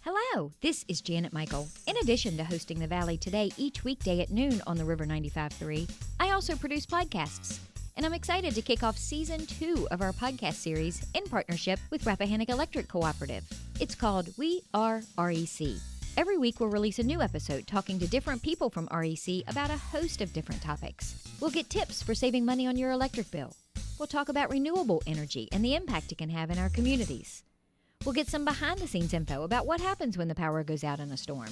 Hello, this is Janet Michael. In addition to hosting The Valley Today each weekday at noon on the River 95.3, I also produce podcasts. And I'm excited to kick off Season 2 of our podcast series in partnership with Rappahannock Electric Cooperative. It's called We Are REC. Every week we'll release a new episode talking to different people from REC about a host of different topics. We'll get tips for saving money on your electric bill. We'll talk about renewable energy and the impact it can have in our communities. We'll get some behind-the-scenes info about what happens when the power goes out in a storm.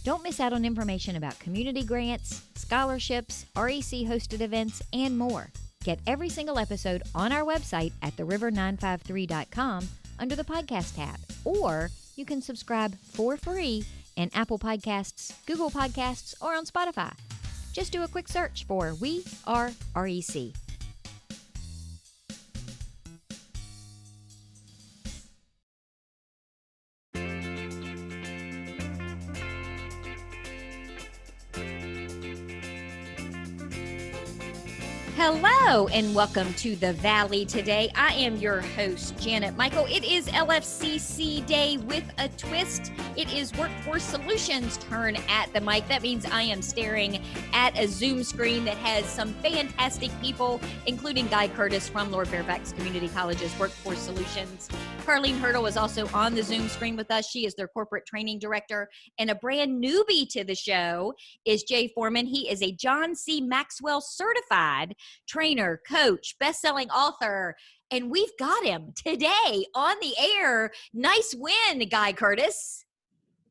Don't miss out on information about community grants, scholarships, REC-hosted events, and more. Get every single episode on our website at theriver953.com under the podcast tab, or you can subscribe for free in Apple Podcasts, Google Podcasts, or on Spotify. Just do a quick search for We Are REC. Hello and welcome to The Valley Today. I am your host, Janet Michael. It is LFCC Day with a twist. It is Workforce Solutions' turn at the mic. That means I am staring at a Zoom screen that has some fantastic people, including Guy Curtis from Lord Fairfax Community College's Workforce Solutions. Carlene Hurdle is also on the Zoom screen with us. She is their corporate training director. And a brand newbie to the show is Jay Foreman. He is a John C. Maxwell certified trainer, coach, best-selling author, and we've got him today on the air. Nice win, Guy Curtis.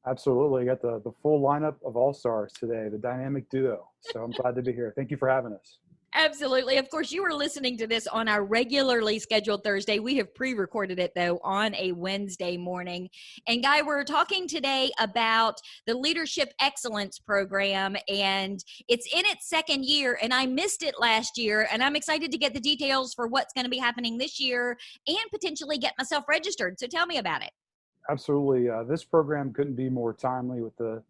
Absolutely. Got the full lineup of all-stars today, the dynamic duo. So I'm glad to be here. Thank you for having us. Absolutely. Of course, you are listening to this on our regularly scheduled Thursday. We have pre-recorded it, though, on a Wednesday morning. And, Guy, we're talking today about the Leadership Excellence Program, and it's in its second year, and I missed it last year, and I'm excited to get the details for what's going to be happening this year and potentially get myself registered. So tell me about it. Absolutely. This program couldn't be more timely with the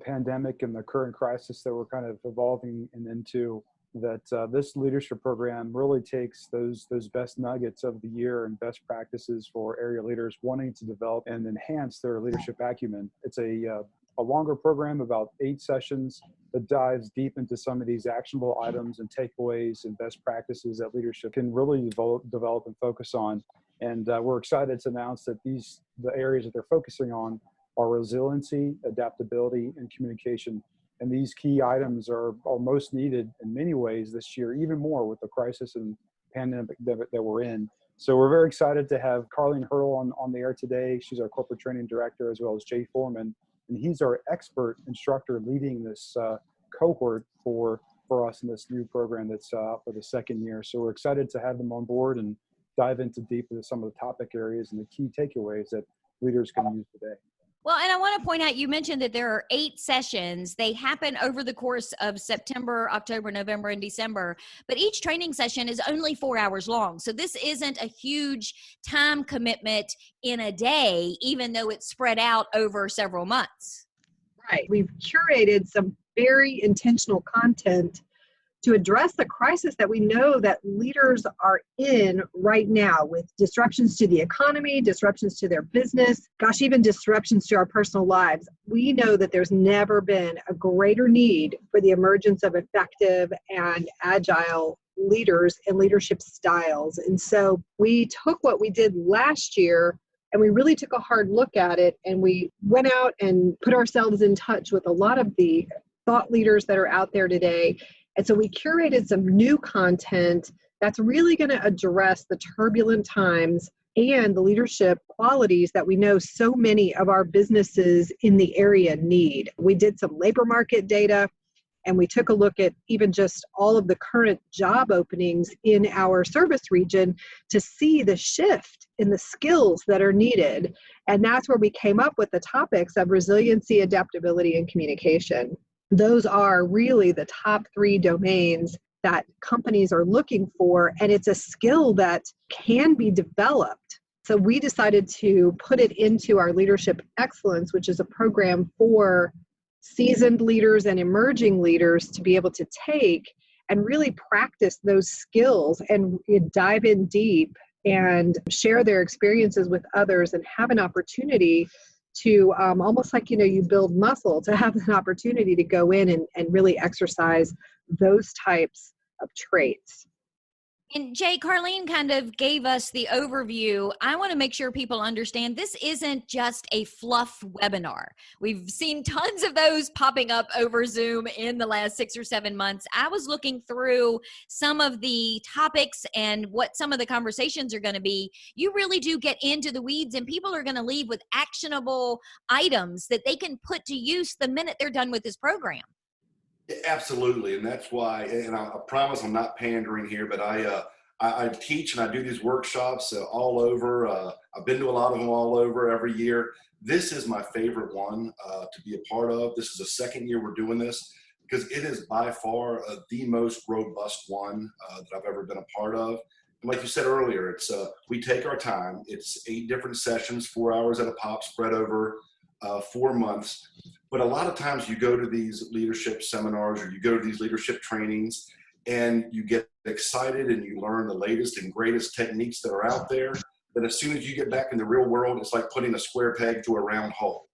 pandemic and the current crisis that we're kind of evolving into. That this leadership program really takes those best nuggets of the year and best practices for area leaders wanting to develop and enhance their leadership acumen. It's a longer program, about 8 sessions, that dives deep into some of these actionable items and takeaways and best practices that leadership can really develop and focus on. And we're excited to announce that the areas that they're focusing on are resiliency, adaptability, and communication. And these key items are most needed in many ways this year, even more with the crisis and pandemic that we're in. So we're very excited to have Carlene Hurdle on the air today. She's our corporate training director, as well as Jay Foreman. And he's our expert instructor leading this cohort for us in this new program that's for the second year. So we're excited to have them on board and dive into some of the topic areas and the key takeaways that leaders can use today. Well, and I want to point out, you mentioned that there are 8 sessions. They happen over the course of September, October, November, and December. But each training session is only 4 hours long. So this isn't a huge time commitment in a day, even though it's spread out over several months. Right. We've curated some very intentional content to address the crisis that we know that leaders are in right now, with disruptions to the economy, disruptions to their business, even disruptions to our personal lives. We know that there's never been a greater need for the emergence of effective and agile leaders and leadership styles. And so we took what we did last year and we really took a hard look at it, and we went out and put ourselves in touch with a lot of the thought leaders that are out there today. And so we curated some new content that's really going to address the turbulent times and the leadership qualities that we know so many of our businesses in the area need. We did some labor market data, and we took a look at even just all of the current job openings in our service region to see the shift in the skills that are needed. And that's where we came up with the topics of resiliency, adaptability, and communication. Those are really the top 3 domains that companies are looking for, and it's a skill that can be developed. So we decided to put it into our Leadership Excellence, which is a program for seasoned leaders and emerging leaders to be able to take and really practice those skills and dive in deep and share their experiences with others and have an opportunity to almost like, you build muscle to have an opportunity to go in and really exercise those types of traits. And Jay, Carlene kind of gave us the overview. I want to make sure people understand this isn't just a fluff webinar. We've seen tons of those popping up over Zoom in the last 6 or 7 months. I was looking through some of the topics and what some of the conversations are going to be. You really do get into the weeds, and people are going to leave with actionable items that they can put to use the minute they're done with this program. Absolutely, and that's why. And I promise I'm not pandering here, but I teach and I do these workshops all over. I've been to a lot of them all over every year. This is my favorite one to be a part of. This is the second year we're doing this because it is by far the most robust one that I've ever been a part of. And like you said earlier, it's we take our time. It's 8 different sessions, 4 hours at a pop, spread over 4 months. But a lot of times you go to these leadership seminars or you go to these leadership trainings and you get excited and you learn the latest and greatest techniques that are out there. But as soon as you get back in the real world, it's like putting a square peg to a round hole.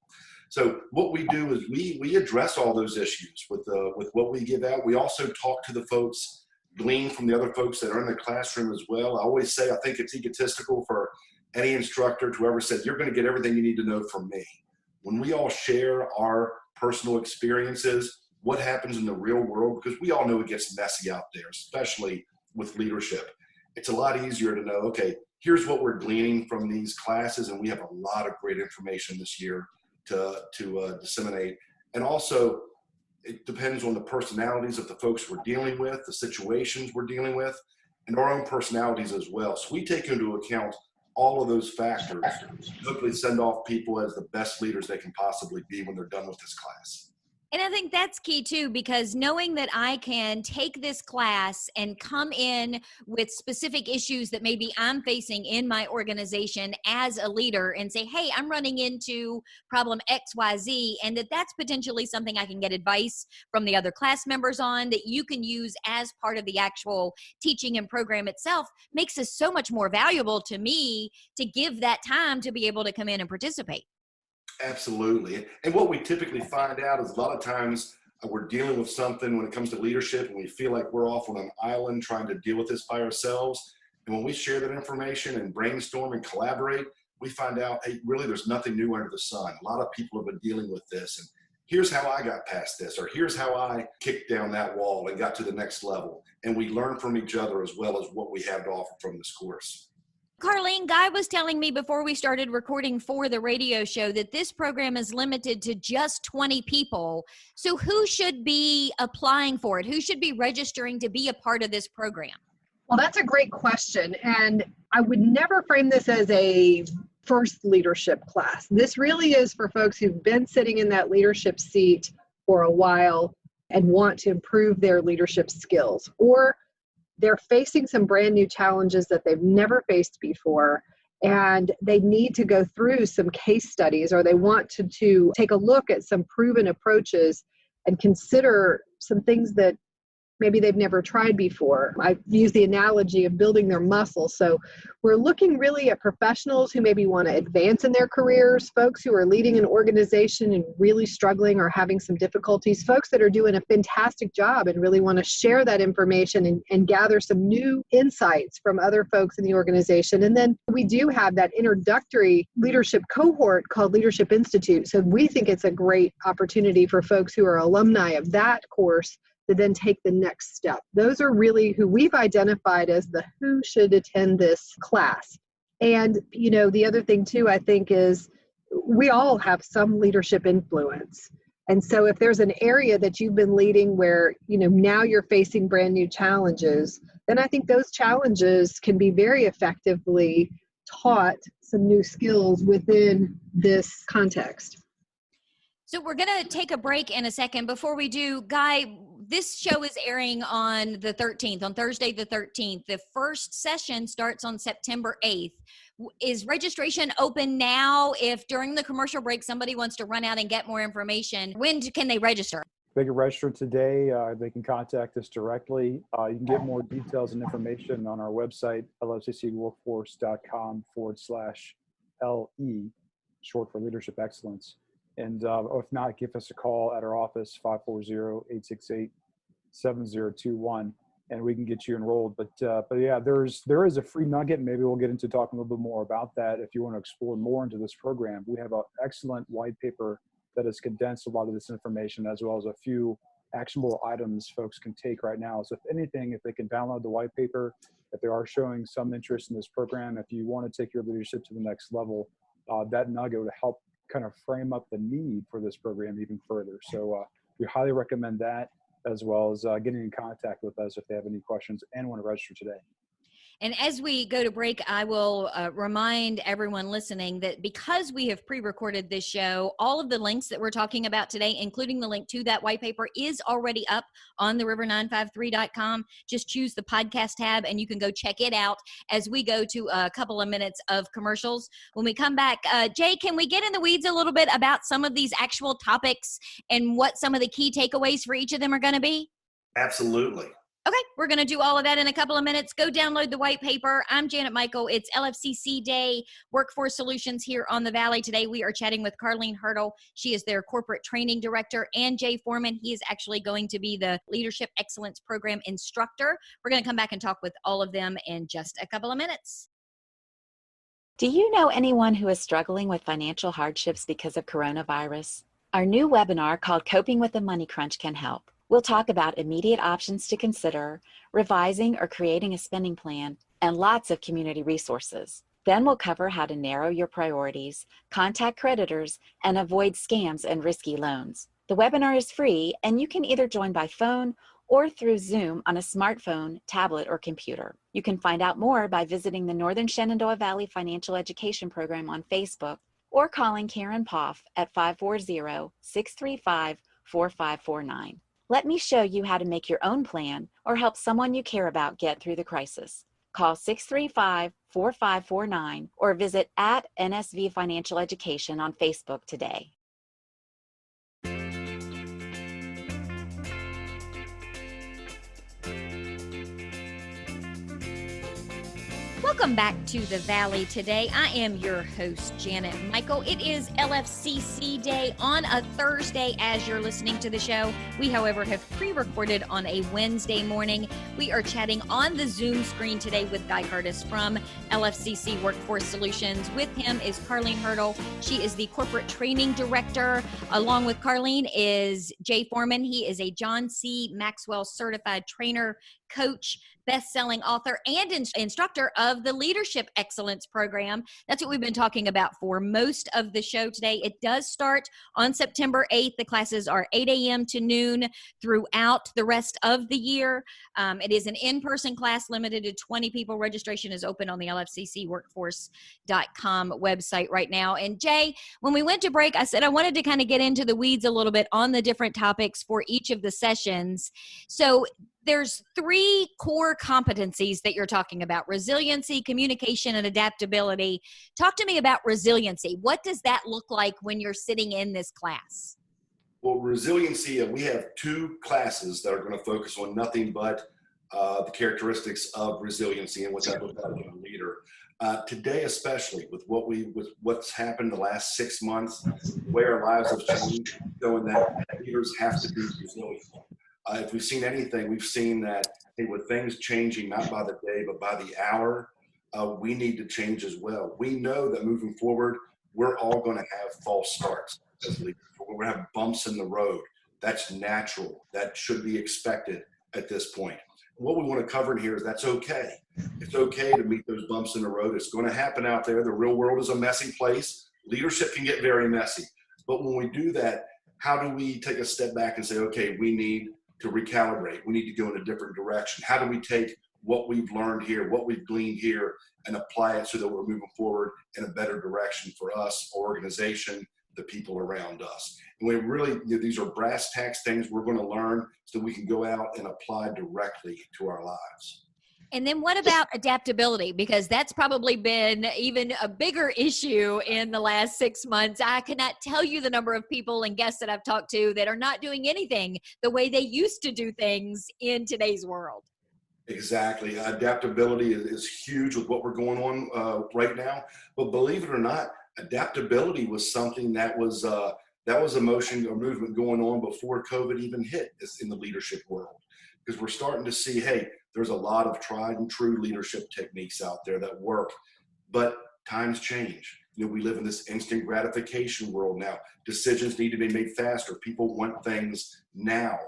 So what we do is we address all those issues with what we give out. We also talk to the folks, glean from the other folks that are in the classroom as well. I always say I think it's egotistical for any instructor to ever say, you're going to get everything you need to know from me. When we all share our personal experiences, what happens in the real world, because we all know it gets messy out there, especially with leadership. It's a lot easier to know, okay, here's what we're gleaning from these classes, and we have a lot of great information this year to disseminate. And also, it depends on the personalities of the folks we're dealing with, the situations we're dealing with, and our own personalities as well. So we take into account all of those factors, hopefully send off people as the best leaders they can possibly be when they're done with this class. And I think that's key too, because knowing that I can take this class and come in with specific issues that maybe I'm facing in my organization as a leader and say, hey, I'm running into problem XYZ, and that's potentially something I can get advice from the other class members on that you can use as part of the actual teaching and program itself, makes us so much more valuable to me to give that time to be able to come in and participate. Absolutely. And what we typically find out is a lot of times we're dealing with something when it comes to leadership and we feel like we're off on an island trying to deal with this by ourselves. And when we share that information and brainstorm and collaborate, we find out, hey, really there's nothing new under the sun. A lot of people have been dealing with this, and here's how I got past this, or here's how I kicked down that wall and got to the next level. And we learn from each other as well as what we have to offer from this course. Carlene, Guy was telling me before we started recording for the radio show that this program is limited to just 20 people. So who should be applying for it? Who should be registering to be a part of this program? Well, that's a great question. And I would never frame this as a first leadership class. This really is for folks who've been sitting in that leadership seat for a while and want to improve their leadership skills, or they're facing some brand new challenges that they've never faced before, and they need to go through some case studies, or they want to take a look at some proven approaches and consider some things that maybe they've never tried before. I use the analogy of building their muscle. So we're looking really at professionals who maybe want to advance in their careers, folks who are leading an organization and really struggling or having some difficulties, folks that are doing a fantastic job and really want to share that information and gather some new insights from other folks in the organization. And then we do have that introductory leadership cohort called Leadership Institute. So we think it's a great opportunity for folks who are alumni of that course to then take the next step. Those are really who we've identified as the who should attend this class. And, the other thing too, I think, is we all have some leadership influence. And so if there's an area that you've been leading where, now you're facing brand new challenges, then I think those challenges can be very effectively taught some new skills within this context. So we're going to take a break in a second. Before we do, Guy, this show is airing on the 13th, on Thursday the 13th. The first session starts on September 8th. Is registration open now? If during the commercial break somebody wants to run out and get more information, when can they register? They can register today. They can contact us directly. You can get more details and information on our website, lfccworkforce.com/LE. short for Leadership Excellence. And if not, give us a call at our office, 540-868-7021, and we can get you enrolled. But yeah, there is a free nugget. Maybe we'll get into talking a little bit more about that if you want to explore more into this program. We have an excellent white paper that has condensed a lot of this information, as well as a few actionable items folks can take right now. So if anything, if they can download the white paper, if they are showing some interest in this program, if you want to take your leadership to the next level, that nugget would help kind of frame up the need for this program even further. So we highly recommend that, as well as getting in contact with us if they have any questions and want to register today. And as we go to break, I will remind everyone listening that because we have pre-recorded this show, all of the links that we're talking about today, including the link to that white paper, is already up on the river953.com. Just choose the podcast tab and you can go check it out as we go to a couple of minutes of commercials. When we come back, Jay, can we get in the weeds a little bit about some of these actual topics and what some of the key takeaways for each of them are going to be? Absolutely. Okay, we're going to do all of that in a couple of minutes. Go download the white paper. I'm Janet Michael. It's LFCC Day, Workforce Solutions here on the Valley. Today we are chatting with Carleen Hurdle. She is their Corporate Training Director, and Jay Foreman. He is actually going to be the Leadership Excellence Program instructor. We're going to come back and talk with all of them in just a couple of minutes. Do you know anyone who is struggling with financial hardships because of coronavirus? Our new webinar called Coping with the Money Crunch can help. We'll talk about immediate options to consider, revising or creating a spending plan, and lots of community resources. Then we'll cover how to narrow your priorities, contact creditors, and avoid scams and risky loans. The webinar is free, and you can either join by phone or through Zoom on a smartphone, tablet, or computer. You can find out more by visiting the Northern Shenandoah Valley Financial Education Program on Facebook or calling Karen Poff at 540-635-4549. Let me show you how to make your own plan or help someone you care about get through the crisis. Call 635-4549 or visit at NSV Financial Education on Facebook today. Welcome back to the Valley today. I am your host, Janet Michael. It is LFCC Day on a Thursday as you're listening to the show. We, however, have pre-recorded on a Wednesday morning. We are chatting on the Zoom screen today with Guy Curtis from LFCC Workforce Solutions. With him is Carleen Hurdle. She is the Corporate Training Director. Along with Carleen is Jay Foreman. He is a John C. Maxwell Certified Trainer, Coach, best-selling author, and instructor of the Leadership Excellence Program. That's what we've been talking about for most of the show today. It does start on September 8th. The classes are 8 a.m. to noon throughout the rest of the year. It is an in-person class limited to 20 people. Registration is open on the LFCCworkforce.com website right now. And Jay, when we went to break, I said I wanted to kind of get into the weeds a little bit on the different topics for each of the sessions. So there's three core competencies that you're talking about: resiliency, communication, and adaptability. Talk to me about resiliency. What does that look like when you're sitting in this class? Well, resiliency, we have two classes that are going to focus on nothing but the characteristics of resiliency and what that looks like in a leader. Today, especially with what's happened the last 6 months, the way our lives have changed, showing that leaders have to be resilient. If we've seen anything, we've seen that with things changing not by the day but by the hour, we need to change as well. We know that moving forward, we're all going to have false starts as leaders. We're going to have bumps in the road. That's natural. That should be expected at this point. What we want to cover in here is that's okay. It's okay to meet those bumps in the road. It's going to happen out there. The real world is a messy place. Leadership can get very messy. But when we do that, how do we take a step back and say, okay, we need to recalibrate. We need to go in a different direction. How do we take what we've learned here, what we've gleaned here, and apply it so that we're moving forward in a better direction for us, our organization, the people around us? And we really, these are brass tacks things we're going to learn so we can go out and apply directly to our lives. And then what about adaptability? Because that's probably been even a bigger issue in the last 6 months. I cannot tell you the number of people and guests that I've talked to that are not doing anything the way they used to do things in today's world. Exactly. Adaptability is huge with what we're going on right now. But believe it or not, Adaptability was something that was a motion or movement going on before COVID even hit in the leadership world, because we're starting to see, hey, there's a lot of tried and true leadership techniques out there that work, but times change. We live in this instant gratification world now. Decisions need to be made faster. People want things now.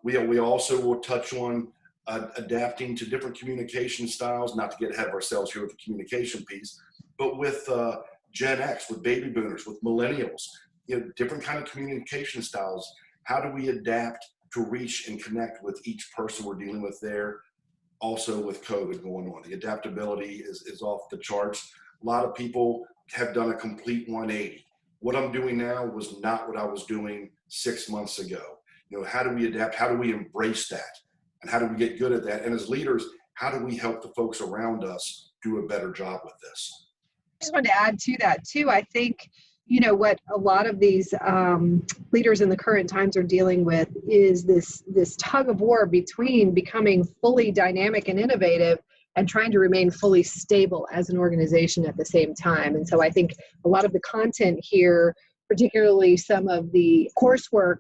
We also will touch on adapting to different communication styles, not to get ahead of ourselves here with the communication piece, but with Gen X, with baby boomers, with millennials, different kind of communication styles. How do we adapt to reach and connect with each person we're dealing with there? Also with COVID going on, the adaptability is off the charts. A lot of people have done a complete 180. What I'm doing now was not what I was doing 6 months ago. How do we adapt? How do we embrace that? And how do we get good at that? And as leaders, how do we help the folks around us do a better job with this? I just wanted to add to that too. I think, what a lot of these leaders in the current times are dealing with is this tug of war between becoming fully dynamic and innovative and trying to remain fully stable as an organization at the same time. And so I think a lot of the content here, particularly some of the coursework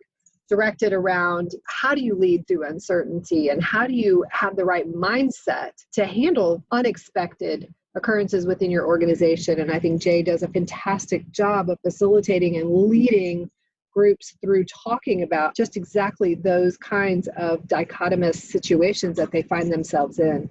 directed around how do you lead through uncertainty and how do you have the right mindset to handle unexpected occurrences within your organization. And I think Jay does a fantastic job of facilitating and leading groups through talking about just exactly those kinds of dichotomous situations that they find themselves in.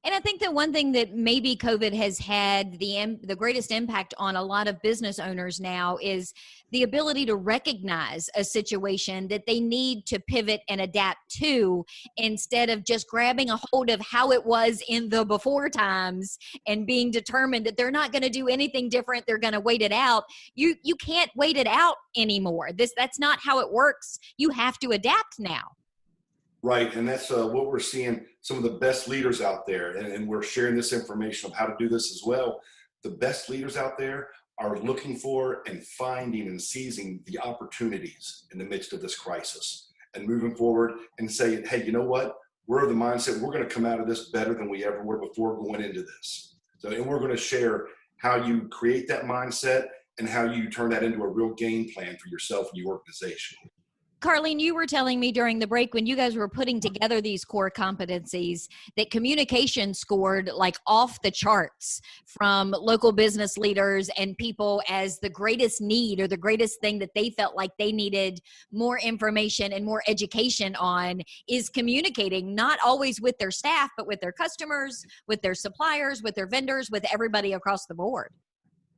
And I think that one thing that maybe COVID has had the greatest impact on a lot of business owners now is the ability to recognize a situation that they need to pivot and adapt to, instead of just grabbing a hold of how it was in the before times and being determined that they're not going to do anything different. They're going to wait it out. You can't wait it out anymore. That's not how it works. You have to adapt now. Right, and that's what we're seeing. Some of the best leaders out there, and we're sharing this information of how to do this as well. The best leaders out there are looking for and finding and seizing the opportunities in the midst of this crisis and moving forward and saying, hey, you know what? We're of the mindset, we're going to come out of this better than we ever were before going into this. So, and we're going to share how you create that mindset and how you turn that into a real game plan for yourself and your organization. Carlene, you were telling me during the break when you guys were putting together these core competencies that communication scored like off the charts from local business leaders and people as the greatest need or the greatest thing that they felt like they needed more information and more education on is communicating, not always with their staff, but with their customers, with their suppliers, with their vendors, with everybody across the board.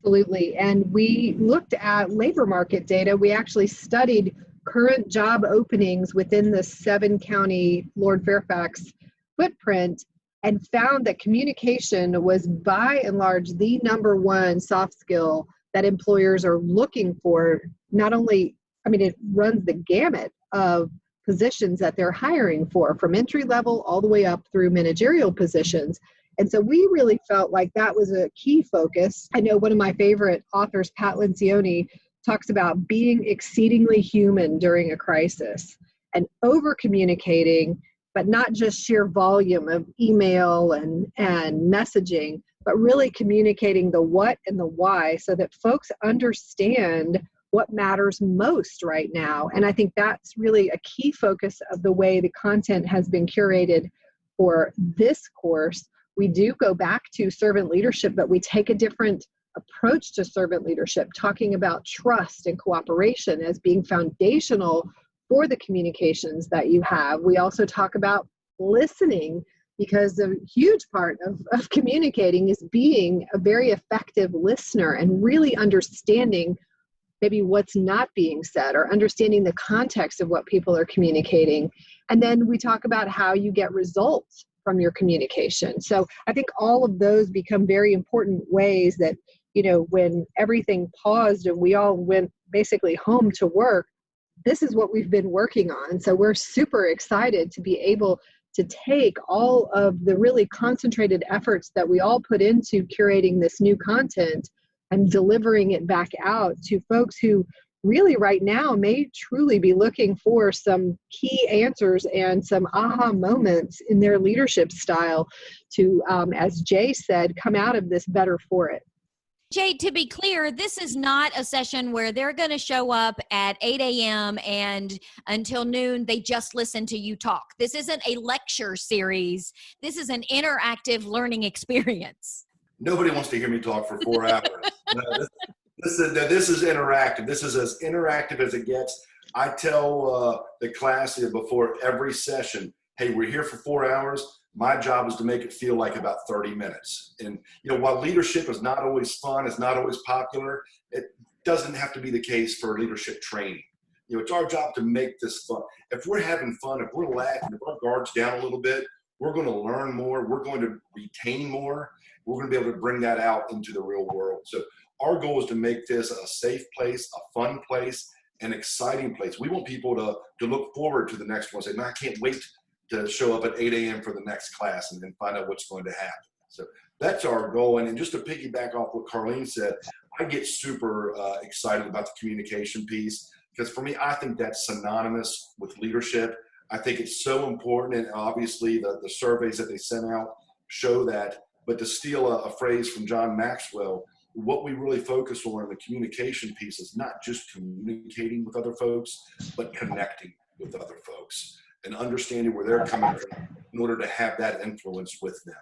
Absolutely. And we looked at labor market data. We actually studied current job openings within the 7-county Lord Fairfax footprint and found that communication was by and large the number one soft skill that employers are looking for. Not only, it runs the gamut of positions that they're hiring for, from entry level all the way up through managerial positions. And so we really felt like that was a key focus. I know one of my favorite authors, Pat Lencioni, talks about being exceedingly human during a crisis and over communicating, but not just sheer volume of email and messaging, but really communicating the what and the why so that folks understand what matters most right now. And I think that's really a key focus of the way the content has been curated for this course. We do go back to servant leadership, but we take a different approach to servant leadership, talking about trust and cooperation as being foundational for the communications that you have. We also talk about listening, because a huge part of communicating is being a very effective listener and really understanding maybe what's not being said or understanding the context of what people are communicating. And then we talk about how you get results from your communication. So I think all of those become very important ways that, when everything paused and we all went basically home to work, this is what we've been working on. So we're super excited to be able to take all of the really concentrated efforts that we all put into curating this new content and delivering it back out to folks who really right now may truly be looking for some key answers and some aha moments in their leadership style to, as Jay said, come out of this better for it. Jay, to be clear, this is not a session where they're going to show up at 8 a.m. and until noon, they just listen to you talk. This isn't a lecture series. This is an interactive learning experience. Nobody wants to hear me talk for 4 hours. This is interactive. This is as interactive as it gets. I tell the class before every session, hey, we're here for 4 hours. My job is to make it feel like about 30 minutes. And, while leadership is not always fun, it's not always popular, it doesn't have to be the case for leadership training. It's our job to make this fun. If we're having fun, if we're laughing, if our guard's down a little bit, we're going to learn more. We're going to retain more. We're going to be able to bring that out into the real world. So our goal is to make this a safe place, a fun place, an exciting place. We want people to look forward to the next one. Say, man, I can't wait to show up at 8 a.m. for the next class and then find out what's going to happen. So that's our goal. And just to piggyback off what Carlene said, I get super excited about the communication piece, because for me, I think that's synonymous with leadership. I think it's so important. And obviously the surveys that they sent out show that. But to steal a phrase from John Maxwell, what we really focus on in the communication piece is not just communicating with other folks, but connecting with other folks and understanding where they're coming from in order to have that influence with them.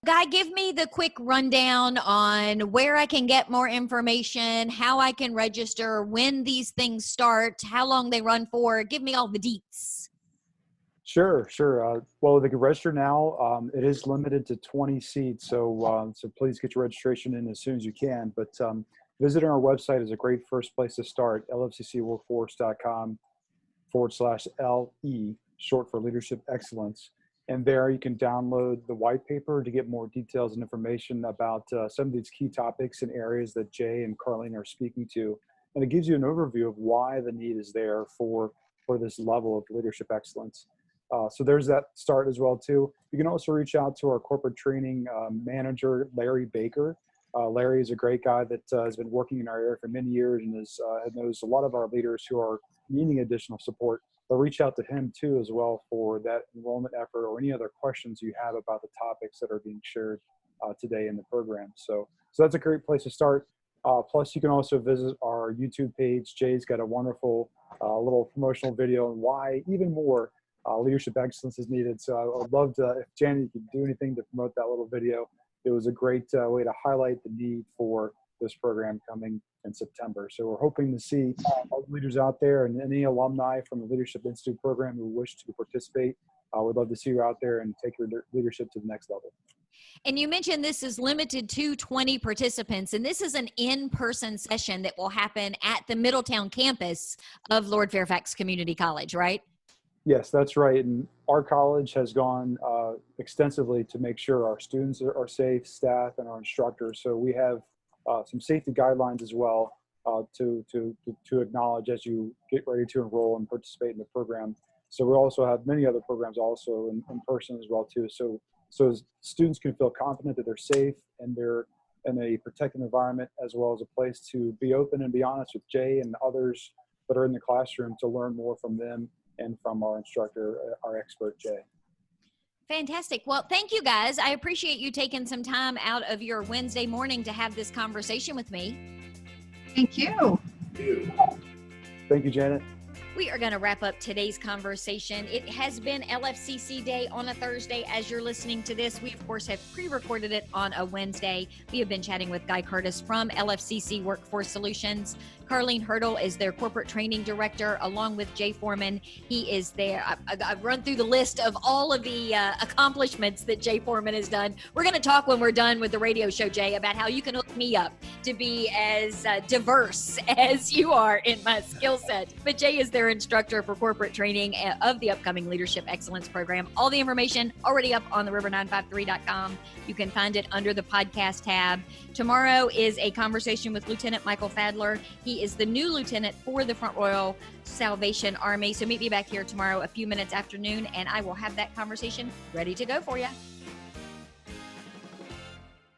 Guy, give me the quick rundown on where I can get more information, how I can register, when these things start, how long they run for. Give me all the deets. Sure. Well, they can register now. It is limited to 20 seats, so please get your registration in as soon as you can. But visiting our website is a great first place to start, lfccworkforce.com/LE, short for Leadership Excellence. And there you can download the white paper to get more details and information about some of these key topics and areas that Jay and Carlene are speaking to. And it gives you an overview of why the need is there for this level of leadership excellence. So there's that start as well too. You can also reach out to our corporate training manager, Larry Baker. Larry is a great guy that has been working in our area for many years and knows a lot of our leaders who are needing additional support. But reach out to him too as well for that enrollment effort or any other questions you have about the topics that are being shared today in the program. So that's a great place to start. Plus, you can also visit our YouTube page. Jay's got a wonderful little promotional video on why even more leadership excellence is needed. So I would love to, if Janet could do anything to promote that little video. It was a great way to highlight the need for this program coming in September. So we're hoping to see all the leaders out there and any alumni from the Leadership Institute program who wish to participate. We'd love to see you out there and take your leadership to the next level. And you mentioned this is limited to 20 participants, and this is an in-person session that will happen at the Middletown campus of Lord Fairfax Community College, right? Yes, that's right. And our college has gone extensively to make sure our students are safe, staff, and our instructors. So we have some safety guidelines as well to acknowledge as you get ready to enroll and participate in the program. So we also have many other programs also in person as well too. So students can feel confident that they're safe and they're in a protected environment, as well as a place to be open and be honest with Jay and others that are in the classroom to learn more from them and from our instructor, our expert, Jay. Fantastic. Well, thank you guys. I appreciate you taking some time out of your Wednesday morning to have this conversation with me. Thank you. Thank you, Janet. We are going to wrap up today's conversation. It has been LFCC Day on a Thursday as you're listening to this. We, of course, have pre-recorded it on a Wednesday. We have been chatting with Guy Curtis from LFCC Workforce Solutions. Carlene Hurdle is their corporate training director, along with Jay Foreman. He is there. I've run through the list of all of the accomplishments that Jay Foreman has done. We're going to talk when we're done with the radio show, Jay, about how you can hook me up to be as diverse as you are in my skill set. But Jay is their instructor for corporate training of the upcoming Leadership Excellence Program. All the information already up on the river953.com. You can find it under the podcast tab. Tomorrow is a conversation with Lieutenant Michael Fadler. He is the new lieutenant for the Front Royal Salvation Army. So meet me back here tomorrow a few minutes after noon, and I will have that conversation ready to go for you.